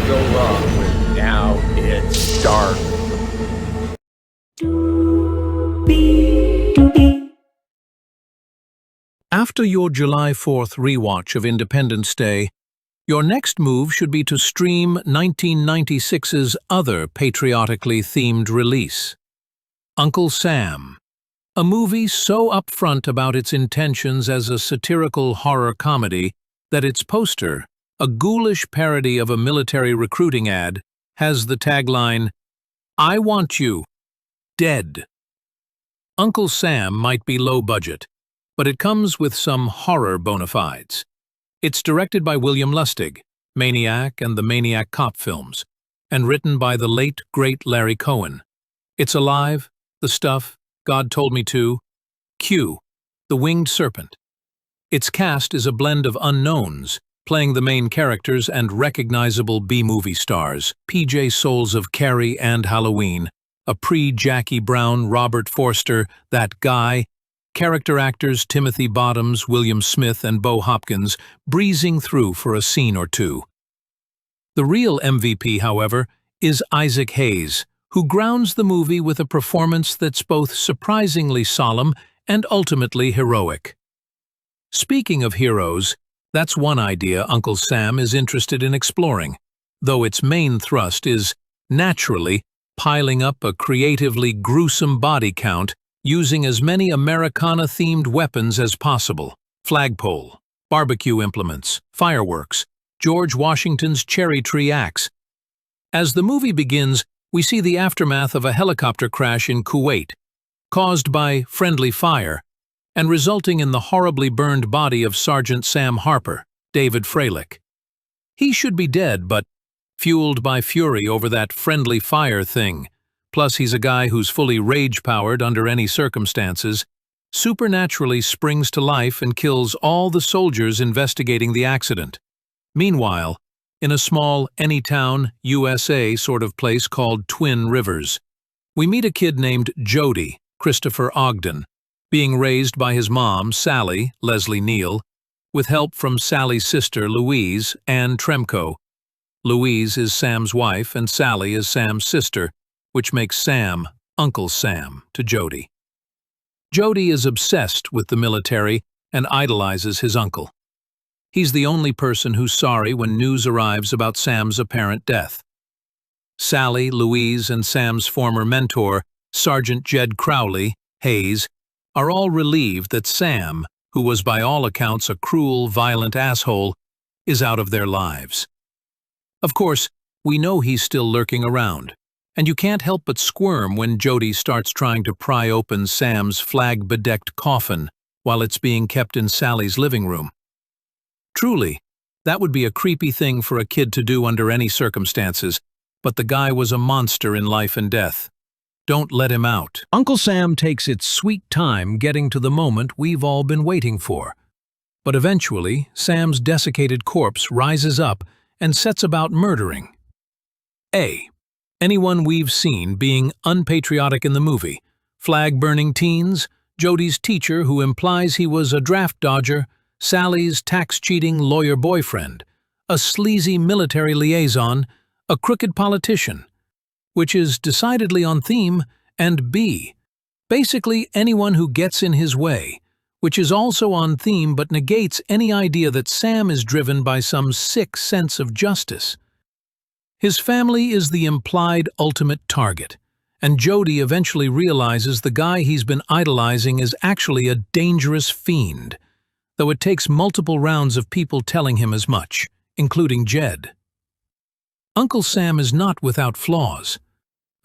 go wrong when now it's dark. After your July 4th rewatch of Independence Day, your next move should be to stream 1996's other patriotically themed release, Uncle Sam, a movie so upfront about its intentions as a satirical horror comedy that its poster, a ghoulish parody of a military recruiting ad, has the tagline, "I want you dead." Uncle Sam might be low budget, but it comes with some horror bona fides. It's directed by William Lustig, Maniac and the Maniac Cop films, and written by the late, great Larry Cohen. It's alive, The Stuff, God Told Me To, Q, The Winged Serpent. Its cast is a blend of unknowns, playing the main characters and recognizable B-movie stars, PJ Souls of Carrie and Halloween, a pre-Jackie Brown Robert Forster, That Guy, character actors Timothy Bottoms, William Smith, and Bo Hopkins breezing through for a scene or two. The real MVP, however, is Isaac Hayes, who grounds the movie with a performance that's both surprisingly solemn and ultimately heroic. Speaking of heroes, that's one idea Uncle Sam is interested in exploring, though its main thrust is, naturally, piling up a creatively gruesome body count using as many Americana-themed weapons as possible: flagpole, barbecue implements, fireworks, George Washington's cherry tree axe. As the movie begins, we see the aftermath of a helicopter crash in Kuwait, caused by friendly fire, and resulting in the horribly burned body of Sergeant Sam Harper, David Freilich. He should be dead, but fueled by fury over that friendly fire thing, plus he's a guy who's fully rage-powered under any circumstances, supernaturally springs to life and kills all the soldiers investigating the accident. Meanwhile, in a small Anytown, USA sort of place called Twin Rivers, we meet a kid named Jody, Christopher Ogden, being raised by his mom, Sally, Leslie Neal, with help from Sally's sister, Louise, Ann Tremco. Louise is Sam's wife and Sally is Sam's sister, which makes Sam Uncle Sam to Jody. Jody is obsessed with the military and idolizes his uncle. He's the only person who's sorry when news arrives about Sam's apparent death. Sally, Louise, and Sam's former mentor, Sergeant Jed Crowley, Hayes, are all relieved that Sam, who was by all accounts a cruel, violent asshole, is out of their lives. Of course, we know he's still lurking around, and you can't help but squirm when Jody starts trying to pry open Sam's flag-bedecked coffin while it's being kept in Sally's living room. Truly, that would be a creepy thing for a kid to do under any circumstances, but the guy was a monster in life and death. Don't let him out. Uncle Sam takes its sweet time getting to the moment we've all been waiting for. But eventually, Sam's desiccated corpse rises up and sets about murdering A. anyone we've seen being unpatriotic in the movie: flag-burning teens, Jody's teacher who implies he was a draft dodger, Sally's tax-cheating lawyer boyfriend, a sleazy military liaison, a crooked politician, which is decidedly on theme, and B, basically anyone who gets in his way, which is also on theme but negates any idea that Sam is driven by some sick sense of justice. His family is the implied ultimate target, and Jody eventually realizes the guy he's been idolizing is actually a dangerous fiend, though it takes multiple rounds of people telling him as much, including Jed. Uncle Sam is not without flaws.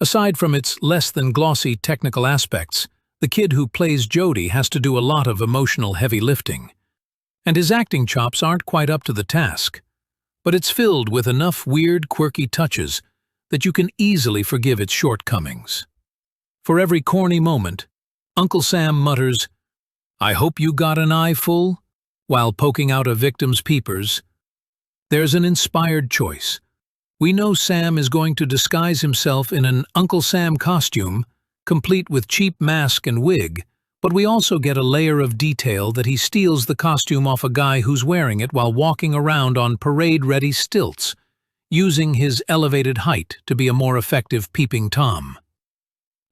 Aside from its less-than-glossy technical aspects, the kid who plays Jody has to do a lot of emotional heavy lifting, and his acting chops aren't quite up to the task, but it's filled with enough weird, quirky touches that you can easily forgive its shortcomings. For every corny moment, Uncle Sam mutters, "I hope you got an eye full," while poking out a victim's peepers. There's an inspired choice. We know Sam is going to disguise himself in an Uncle Sam costume, complete with cheap mask and wig, but we also get a layer of detail that he steals the costume off a guy who's wearing it while walking around on parade-ready stilts, using his elevated height to be a more effective peeping Tom.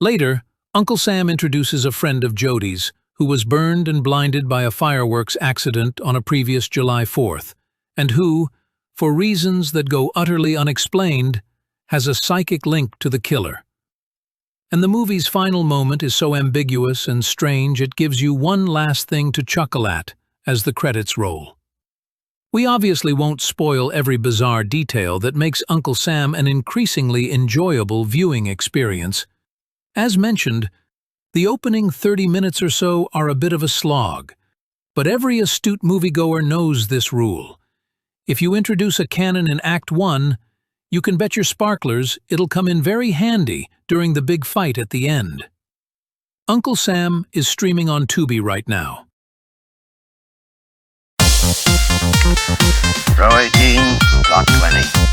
Later, Uncle Sam introduces a friend of Jody's who was burned and blinded by a fireworks accident on a previous July 4th, and who, for reasons that go utterly unexplained, has a psychic link to the killer. And the movie's final moment is so ambiguous and strange it gives you one last thing to chuckle at as the credits roll. We obviously won't spoil every bizarre detail that makes Uncle Sam an increasingly enjoyable viewing experience. As mentioned, the opening 30 minutes or so are a bit of a slog, but every astute moviegoer knows this rule. If you introduce a canon in Act 1, you can bet your sparklers it'll come in very handy during the big fight at the end. Uncle Sam is streaming on Tubi right now. Row 18, Block 20.